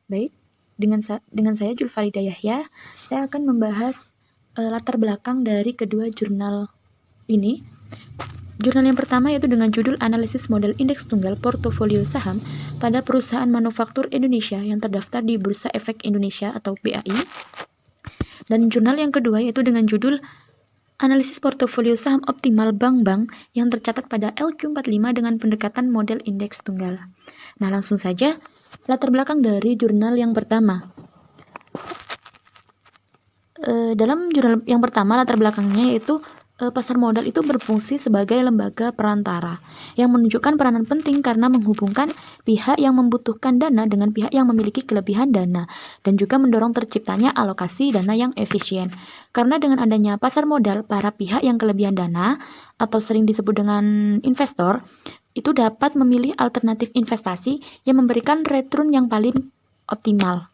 Baik, dengan saya Julfarida Yahya, saya akan membahas latar belakang dari kedua jurnal ini. Jurnal yang pertama yaitu dengan judul Analisis Model Indeks Tunggal Portofolio Saham pada Perusahaan Manufaktur Indonesia yang terdaftar di Bursa Efek Indonesia atau BAI. Dan jurnal yang kedua yaitu dengan judul Analisis Portofolio Saham Optimal Bank-Bank yang tercatat pada LQ45 dengan pendekatan model indeks tunggal. Nah, langsung saja latar belakang dari jurnal yang pertama. Dalam jurnal yang pertama, latar belakangnya yaitu pasar modal itu berfungsi sebagai lembaga perantara yang menunjukkan peranan penting karena menghubungkan pihak yang membutuhkan dana dengan pihak yang memiliki kelebihan dana dan juga mendorong terciptanya alokasi dana yang efisien. Karena dengan adanya pasar modal, para pihak yang kelebihan dana atau sering disebut dengan investor itu dapat memilih alternatif investasi yang memberikan return yang paling optimal.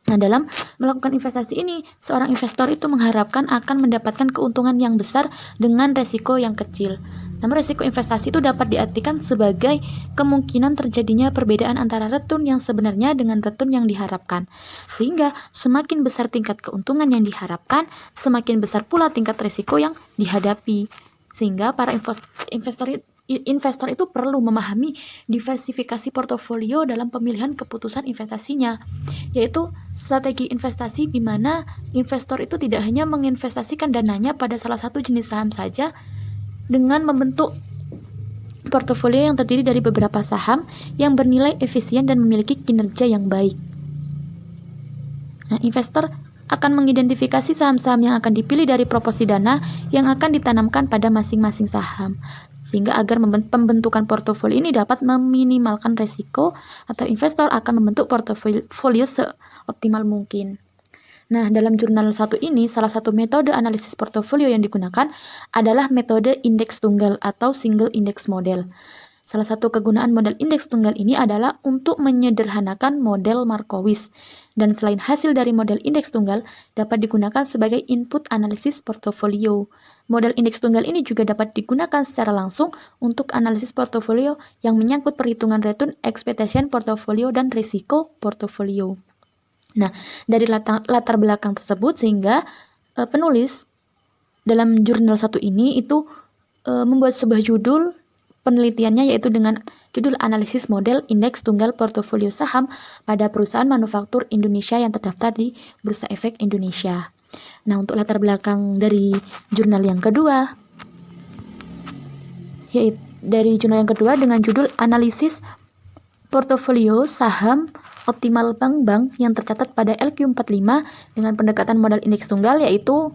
Nah, dalam melakukan investasi ini, seorang investor itu mengharapkan akan mendapatkan keuntungan yang besar dengan resiko yang kecil. Namun resiko investasi itu dapat diartikan sebagai kemungkinan terjadinya perbedaan antara return yang sebenarnya dengan return yang diharapkan. Sehingga semakin besar tingkat keuntungan yang diharapkan, semakin besar pula tingkat resiko yang dihadapi. Sehingga para investor itu perlu memahami diversifikasi portofolio dalam pemilihan keputusan investasinya, yaitu strategi investasi di mana investor itu tidak hanya menginvestasikan dananya pada salah satu jenis saham saja dengan membentuk portofolio yang terdiri dari beberapa saham yang bernilai efisien dan memiliki kinerja yang baik. Nah, investor akan mengidentifikasi saham-saham yang akan dipilih dari proporsi dana yang akan ditanamkan pada masing-masing saham. Sehingga agar pembentukan portofolio ini dapat meminimalkan resiko, atau investor akan membentuk portofolio seoptimal mungkin. Nah, dalam jurnal 1 ini, salah satu metode analisis portofolio yang digunakan adalah metode indeks tunggal atau single index model. Salah satu kegunaan model indeks tunggal ini adalah untuk menyederhanakan model Markowitz. Dan selain hasil dari model indeks tunggal dapat digunakan sebagai input analisis portofolio. Model indeks tunggal ini juga dapat digunakan secara langsung untuk analisis portofolio yang menyangkut perhitungan return, expectation portofolio, dan risiko portofolio. Nah, dari latar belakang tersebut sehingga penulis dalam jurnal 1 ini itu membuat sebuah judul penelitiannya yaitu dengan judul Analisis Model Indeks Tunggal Portofolio Saham pada Perusahaan Manufaktur Indonesia yang terdaftar di Bursa Efek Indonesia. Nah, untuk latar belakang dari jurnal yang kedua, yaitu dari jurnal yang kedua dengan judul Analisis Portofolio Saham Optimal Bank-Bank yang tercatat pada LQ45 dengan pendekatan modal indeks tunggal, yaitu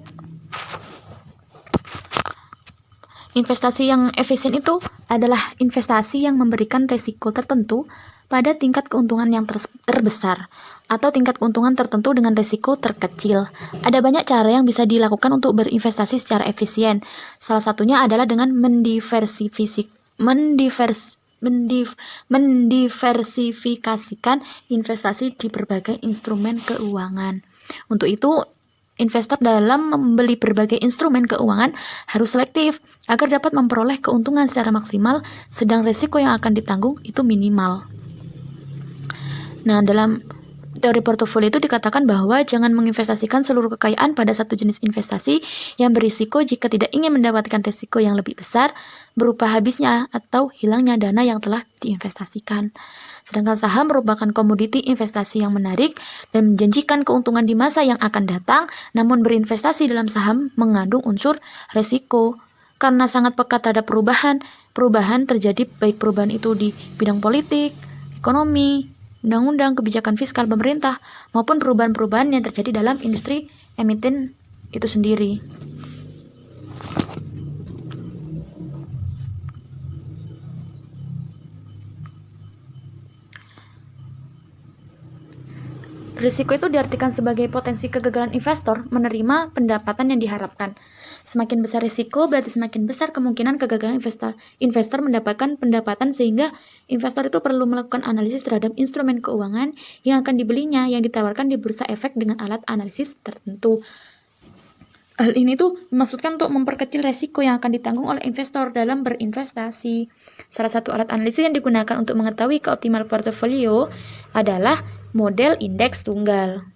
investasi yang efisien itu adalah investasi yang memberikan risiko tertentu pada tingkat keuntungan yang terbesar atau tingkat keuntungan tertentu dengan risiko terkecil. Ada banyak cara yang bisa dilakukan untuk berinvestasi secara efisien. Salah satunya adalah dengan mendiversifikasikan investasi di berbagai instrumen keuangan. Untuk itu, investor dalam membeli berbagai instrumen keuangan harus selektif agar dapat memperoleh keuntungan secara maksimal, sedang risiko yang akan ditanggung itu minimal. Nah, dalam teori portofolio itu dikatakan bahwa jangan menginvestasikan seluruh kekayaan pada satu jenis investasi yang berisiko jika tidak ingin mendapatkan risiko yang lebih besar berupa habisnya atau hilangnya dana yang telah diinvestasikan. Sedangkan saham merupakan komoditi investasi yang menarik dan menjanjikan keuntungan di masa yang akan datang, namun berinvestasi dalam saham mengandung unsur risiko. Karena sangat peka terhadap perubahan terjadi, baik perubahan itu di bidang politik, ekonomi, undang-undang, kebijakan fiskal pemerintah, maupun perubahan-perubahan yang terjadi dalam industri emiten itu sendiri. Risiko itu diartikan sebagai potensi kegagalan investor menerima pendapatan yang diharapkan. Semakin besar risiko berarti semakin besar kemungkinan kegagalan investor mendapatkan pendapatan, sehingga investor itu perlu melakukan analisis terhadap instrumen keuangan yang akan dibelinya yang ditawarkan di bursa efek dengan alat analisis tertentu. Hal ini tuh dimaksudkan untuk memperkecil resiko yang akan ditanggung oleh investor dalam berinvestasi. Salah satu alat analisis yang digunakan untuk mengetahui keoptimal portofolio adalah model indeks tunggal.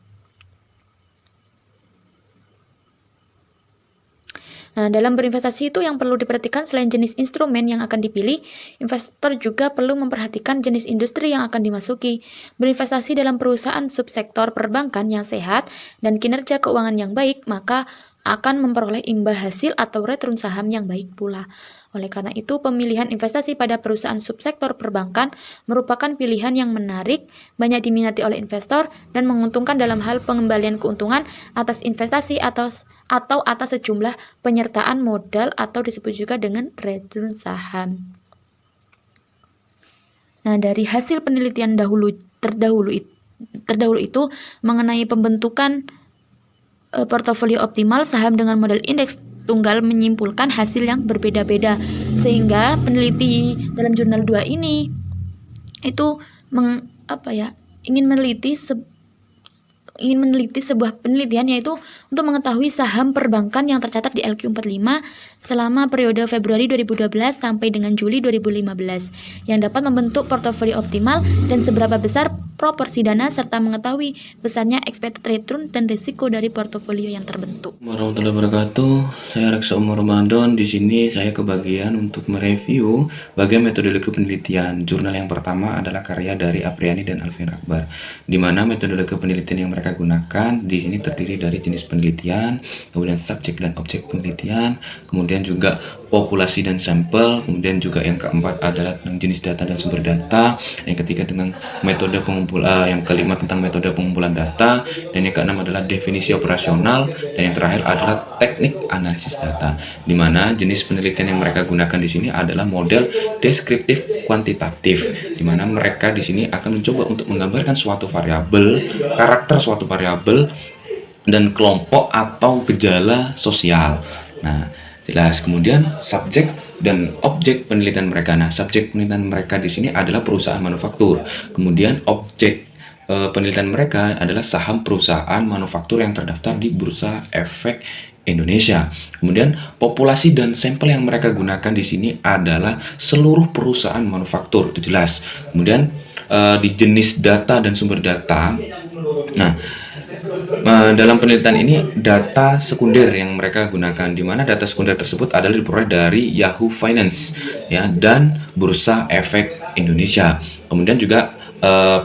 Nah, dalam berinvestasi itu yang perlu diperhatikan selain jenis instrumen yang akan dipilih, investor juga perlu memperhatikan jenis industri yang akan dimasuki. Berinvestasi dalam perusahaan subsektor perbankan yang sehat dan kinerja keuangan yang baik, maka akan memperoleh imbal hasil atau return saham yang baik pula. Oleh karena itu, pemilihan investasi pada perusahaan subsektor perbankan merupakan pilihan yang menarik, banyak diminati oleh investor, dan menguntungkan dalam hal pengembalian keuntungan atas investasi atau atas sejumlah penyertaan modal atau disebut juga dengan return saham. Nah, dari hasil penelitian terdahulu itu mengenai pembentukan portofolio optimal saham dengan model indeks tunggal menyimpulkan hasil yang berbeda-beda, sehingga peneliti dalam jurnal 2 ini itu ingin meneliti sebuah penelitian, yaitu untuk mengetahui saham perbankan yang tercatat di LQ45 selama periode Februari 2012 sampai dengan Juli 2015 yang dapat membentuk portofolio optimal dan seberapa besar proporsi dana serta mengetahui besarnya expected return dan risiko dari portofolio yang terbentuk. Warahmatullahi wabarakatuh. Saya Reksa Umar Ramadan. Di sini saya kebagian untuk mereview bagian metodologi penelitian. Jurnal yang pertama adalah karya dari Apriani dan Alfian Akbar, di mana metodologi penelitian yang mereka gunakan di sini terdiri dari jenis penelitian, kemudian subjek dan objek penelitian, kemudian juga populasi dan sampel, kemudian juga yang keempat adalah tentang jenis data dan sumber data, yang ketiga tentang metode pengumpulan, yang kelima tentang metode pengumpulan data, dan yang keenam adalah definisi operasional, dan yang terakhir adalah teknik analisis data. Di mana jenis penelitian yang mereka gunakan di sini adalah model deskriptif kuantitatif, di mana mereka di sini akan mencoba untuk menggambarkan suatu variabel, karakter suatu variabel, dan kelompok atau gejala sosial. Nah, jelas. Kemudian subjek dan objek penelitian mereka. Nah, subjek penelitian mereka di sini adalah perusahaan manufaktur. Kemudian objek penelitian mereka adalah saham perusahaan manufaktur yang terdaftar di Bursa Efek Indonesia. Kemudian populasi dan sampel yang mereka gunakan di sini adalah seluruh perusahaan manufaktur, itu jelas. Kemudian di jenis data dan sumber data. Nah, dalam penelitian ini data sekunder yang mereka gunakan, di mana data sekunder tersebut adalah diperoleh dari Yahoo Finance ya dan Bursa Efek Indonesia. Kemudian juga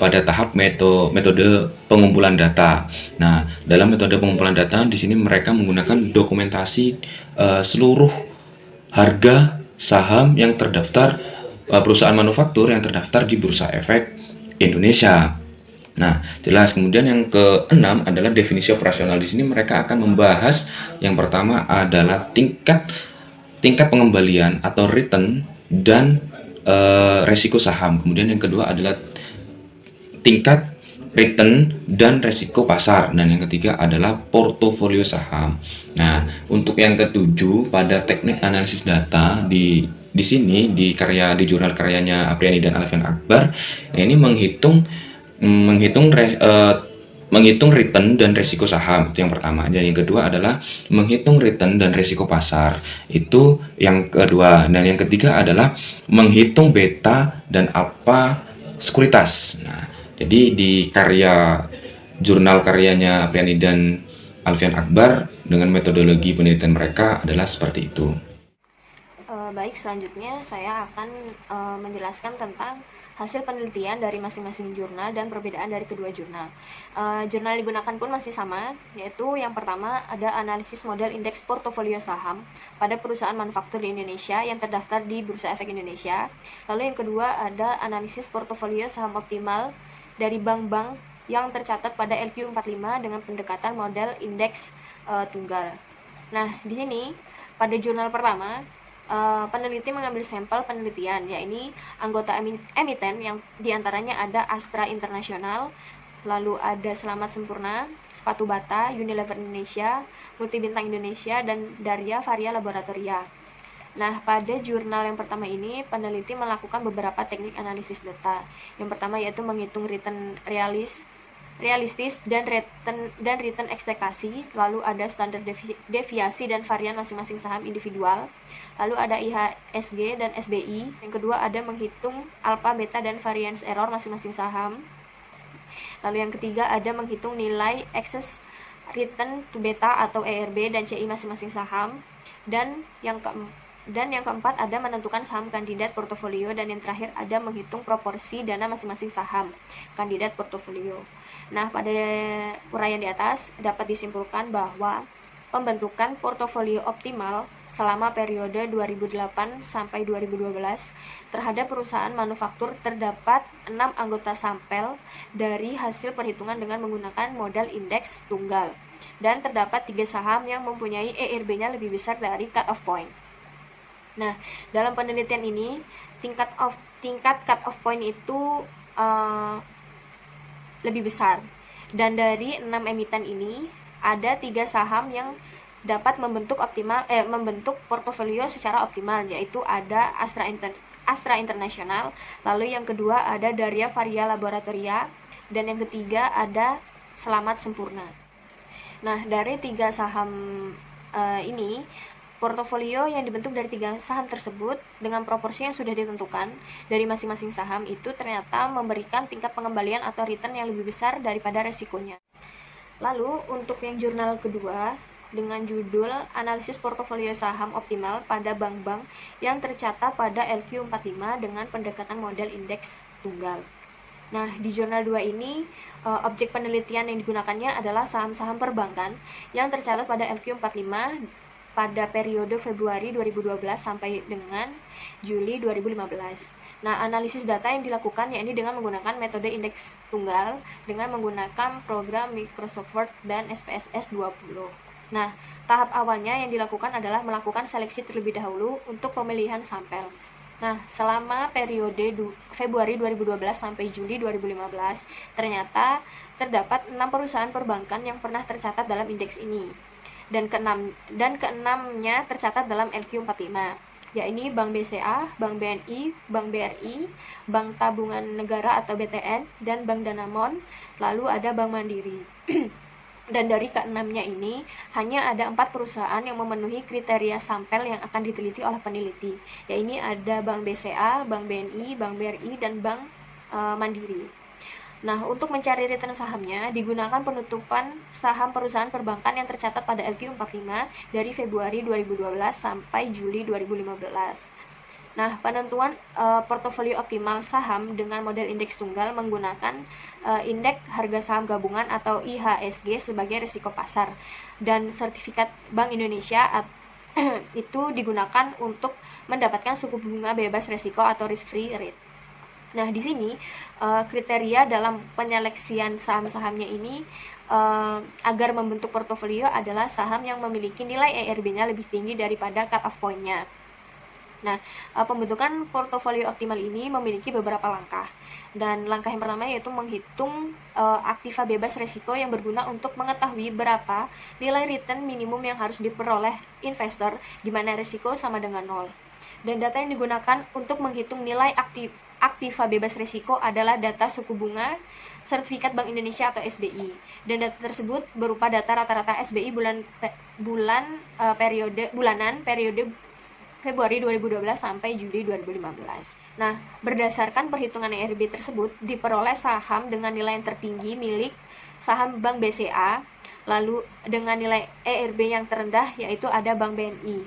pada tahap metode pengumpulan data. Nah, dalam metode pengumpulan data di sini mereka menggunakan dokumentasi seluruh harga saham yang terdaftar perusahaan manufaktur yang terdaftar di Bursa Efek Indonesia. Nah, jelas. Kemudian yang keenam adalah definisi operasional. Di sini mereka akan membahas yang pertama adalah tingkat pengembalian atau return dan resiko saham. Kemudian yang kedua adalah tingkat return dan resiko pasar, dan yang ketiga adalah portofolio saham. Nah, untuk yang ketujuh pada teknik analisis data di sini di jurnal karyanya Apriani dan Alfian Akbar, ini menghitung return dan risiko saham, itu yang pertama. Dan yang kedua adalah menghitung return dan risiko pasar, itu yang kedua. Dan yang ketiga adalah menghitung beta dan alpha sekuritas. Nah, jadi di jurnal karyanya Apriani dan Alfian Akbar dengan metodologi penelitian mereka adalah seperti itu. Baik, selanjutnya saya akan menjelaskan tentang hasil penelitian dari masing-masing jurnal dan perbedaan dari kedua jurnal. Jurnal digunakan pun masih sama, yaitu yang pertama ada analisis model indeks portofolio saham pada perusahaan manufaktur di Indonesia yang terdaftar di Bursa Efek Indonesia. Lalu yang kedua ada analisis portofolio saham optimal dari bank-bank yang tercatat pada LQ45 dengan pendekatan model indeks tunggal. Nah, di sini pada jurnal pertama peneliti mengambil sampel penelitian, yakni anggota emiten yang diantaranya ada Astra International, lalu ada Selamat Sempurna, Sepatu Bata, Unilever Indonesia, Multi Bintang Indonesia, dan Darya Varia Laboratoria. Nah, pada jurnal yang pertama ini peneliti melakukan beberapa teknik analisis data. Yang pertama yaitu menghitung return realistis dan return ekspektasi, lalu ada standar deviasi dan varian masing-masing saham individual, lalu ada IHSG dan SBI. Yang kedua ada menghitung alpha, beta, dan variance error masing-masing saham. Lalu yang ketiga ada menghitung nilai excess return to beta atau ERB dan CI masing-masing saham. Dan yang keempat ada menentukan saham kandidat portofolio, dan yang terakhir ada menghitung proporsi dana masing-masing saham kandidat portofolio. Nah, pada uraian di atas dapat disimpulkan bahwa pembentukan portofolio optimal selama periode 2008 sampai 2012 terhadap perusahaan manufaktur terdapat 6 anggota sampel dari hasil perhitungan dengan menggunakan modal indeks tunggal, dan terdapat 3 saham yang mempunyai ERB-nya lebih besar dari cut-off point. Nah, dalam penelitian ini tingkat cut-off point itu lebih besar, dan dari 6 emiten ini ada 3 saham yang dapat membentuk portofolio secara optimal, yaitu ada Astra International, lalu yang kedua ada Daria Varia Laboratoria, dan yang ketiga ada Selamat Sempurna. Nah, dari 3 saham ini, portofolio yang dibentuk dari 3 saham tersebut dengan proporsi yang sudah ditentukan dari masing-masing saham itu ternyata memberikan tingkat pengembalian atau return yang lebih besar daripada resikonya. Lalu untuk yang jurnal kedua dengan judul Analisis Portofolio Saham Optimal pada Bank-Bank yang tercatat pada LQ45 dengan pendekatan model indeks tunggal. Nah, di jurnal 2 ini objek penelitian yang digunakannya adalah saham-saham perbankan yang tercatat pada LQ45 pada periode Februari 2012 sampai dengan Juli 2015. Nah, analisis data yang dilakukan yakni dengan menggunakan metode indeks tunggal dengan menggunakan program Microsoft Word dan SPSS 20. Nah, tahap awalnya yang dilakukan adalah melakukan seleksi terlebih dahulu untuk pemilihan sampel. Nah, selama periode Februari 2012 sampai Juli 2015, ternyata terdapat 6 perusahaan perbankan yang pernah tercatat dalam indeks ini. Dan keenamnya tercatat dalam LQ45, yakni Bank BCA, Bank BNI, Bank BRI, Bank Tabungan Negara atau BTN, dan Bank Danamon, lalu ada Bank Mandiri. Dan dari keenamnya ini, hanya ada 4 perusahaan yang memenuhi kriteria sampel yang akan diteliti oleh peneliti, yakni ada Bank BCA, Bank BNI, Bank BRI, dan Bank Mandiri. Nah, untuk mencari return sahamnya, digunakan penutupan saham perusahaan perbankan yang tercatat pada LQ45 dari Februari 2012 sampai Juli 2015. Nah, penentuan portofolio optimal saham dengan model indeks tunggal menggunakan indeks harga saham gabungan atau IHSG sebagai risiko pasar, dan sertifikat Bank Indonesia itu digunakan untuk mendapatkan suku bunga bebas risiko atau risk-free rate. Nah, di sini kriteria dalam penyeleksian saham-sahamnya ini agar membentuk portofolio adalah saham yang memiliki nilai ERB-nya lebih tinggi daripada cut-off point-nya. Nah, pembentukan portofolio optimal ini memiliki beberapa langkah. Dan langkah yang pertama yaitu menghitung aktiva bebas risiko yang berguna untuk mengetahui berapa nilai return minimum yang harus diperoleh investor di mana risiko sama dengan 0. Dan data yang digunakan untuk menghitung nilai aktiva bebas risiko adalah data suku bunga, sertifikat Bank Indonesia atau SBI. Dan data tersebut berupa data rata-rata SBI bulanan periode Februari 2012 sampai Juli 2015. Nah, berdasarkan perhitungan ERB tersebut diperoleh saham dengan nilai yang tertinggi milik saham Bank BCA, lalu dengan nilai ERB yang terendah yaitu ada Bank BNI.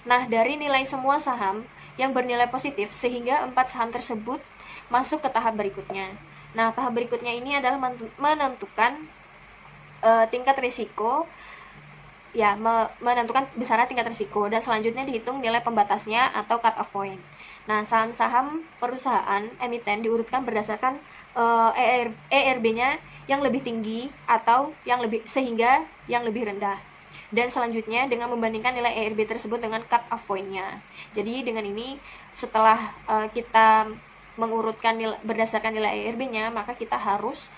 Nah, dari nilai semua saham yang bernilai positif sehingga 4 saham tersebut masuk ke tahap berikutnya. Nah, tahap berikutnya ini adalah menentukan tingkat risiko, ya, menentukan besaran tingkat risiko, dan selanjutnya dihitung nilai pembatasnya atau cut off point. Nah, saham-saham perusahaan emiten diurutkan berdasarkan ERB-nya yang lebih tinggi atau yang lebih rendah. Dan selanjutnya dengan membandingkan nilai ERB tersebut dengan cut off point-nya. Jadi dengan ini setelah kita mengurutkan berdasarkan nilai ERB-nya, maka kita harus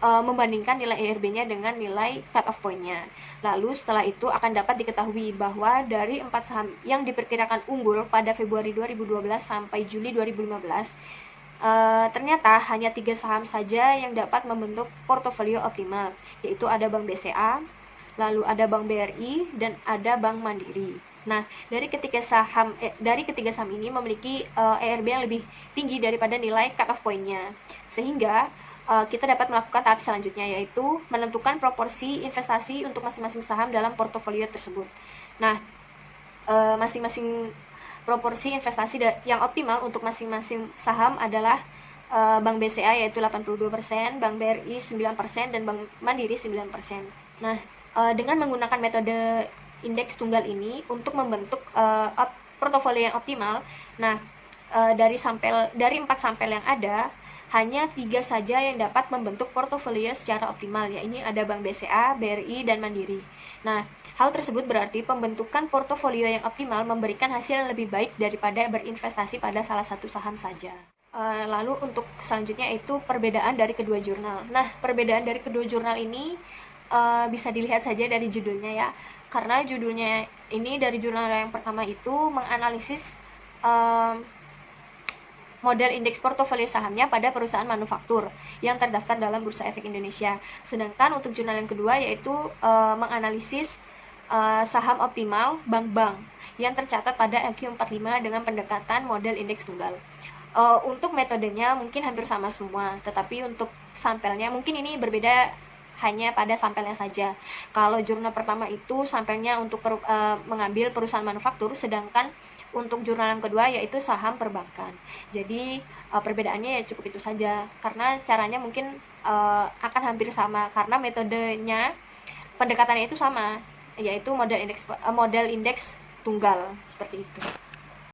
membandingkan nilai ERB-nya dengan nilai cut off point-nya. Lalu setelah itu akan dapat diketahui bahwa dari 4 saham yang diperkirakan unggul pada Februari 2012 sampai Juli 2015, ternyata hanya 3 saham saja yang dapat membentuk portofolio optimal, yaitu ada Bank BCA, lalu ada Bank BRI, dan ada Bank Mandiri. Nah, dari ketiga saham ini memiliki ERB yang lebih tinggi daripada nilai cut off point-nya, sehingga kita dapat melakukan tahap selanjutnya, yaitu menentukan proporsi investasi untuk masing-masing saham dalam portofolio tersebut. Nah, masing-masing proporsi investasi yang optimal untuk masing-masing saham adalah Bank BCA yaitu 82%, Bank BRI 9%, dan Bank Mandiri 9%. Nah, dengan menggunakan metode indeks tunggal ini untuk membentuk portofolio yang optimal, nah dari 4 sampel yang ada, hanya 3 saja yang dapat membentuk portofolio secara optimal, yaitu ada Bank BCA, BRI, dan Mandiri. Nah, hal tersebut berarti pembentukan portofolio yang optimal memberikan hasil yang lebih baik daripada berinvestasi pada salah satu saham saja. Lalu untuk selanjutnya itu perbedaan dari kedua jurnal. Nah, perbedaan dari kedua jurnal ini bisa dilihat saja dari judulnya ya, karena judulnya ini dari jurnal yang pertama itu menganalisis model indeks portofolio sahamnya pada perusahaan manufaktur yang terdaftar dalam Bursa Efek Indonesia. Sedangkan untuk jurnal yang kedua yaitu menganalisis saham optimal bank-bank yang tercatat pada LQ45 dengan pendekatan model indeks tunggal. Untuk metodenya mungkin hampir sama semua, tetapi untuk sampelnya mungkin ini berbeda hanya pada sampelnya saja. Kalau jurnal pertama itu sampelnya untuk mengambil perusahaan manufaktur, sedangkan untuk jurnal yang kedua yaitu saham perbankan. Jadi perbedaannya ya cukup itu saja, karena caranya mungkin akan hampir sama, karena metodenya, pendekatannya itu sama, yaitu model indeks tunggal seperti itu.